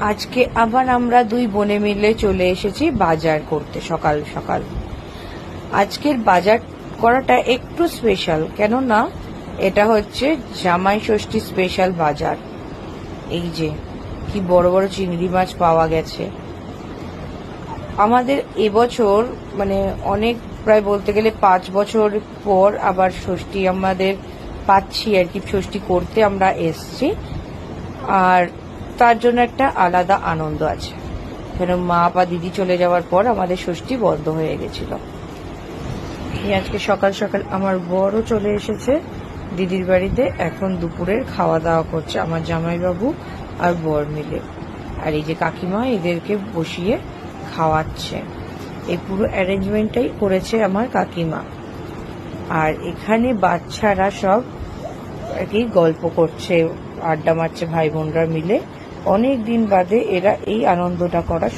আজকে আবার আমরা দুই বোনে মিলে চলে এসেছি বাজার করতে সকাল সকাল। আজকের বাজার করাটা একটু স্পেশাল, কেননা এটা হচ্ছে জামাই ষষ্ঠী স্পেশাল বাজার। এই যে কি বড় বড় চিংড়ি মাছ পাওয়া গেছে। আমাদের এবছর মানে অনেক, প্রায় বলতে গেলে 5 বছর পর আবার ষষ্ঠী আমাদের পাচ্ছি আর কি, ষষ্ঠী করতে আমরা এসছি। আর তার জন্য একটা আলাদা আনন্দ আছে, কেন মা বা দিদি চলে যাওয়ার পর আমাদের ষষ্ঠী বন্ধ হয়ে গেছিল। আজকে সকাল সকাল আমার বরও চলে এসেছে দিদির বাড়িতে। এখন দুপুরের খাওয়া দাওয়া করছে আমার জামাইবাবু আর বর মিলে। আর এই যে কাকিমা এদেরকে বসিয়ে খাওয়াচ্ছে। এই পুরো অ্যারেঞ্জমেন্টটাই করেছে আমার কাকিমা। আর এখানে বাচ্চারা সব আর কি গল্প করছে, আড্ডা মারছে ভাই বোনরা মিলে। অনেক দিন বাদে এরা এই আনন্দটা করা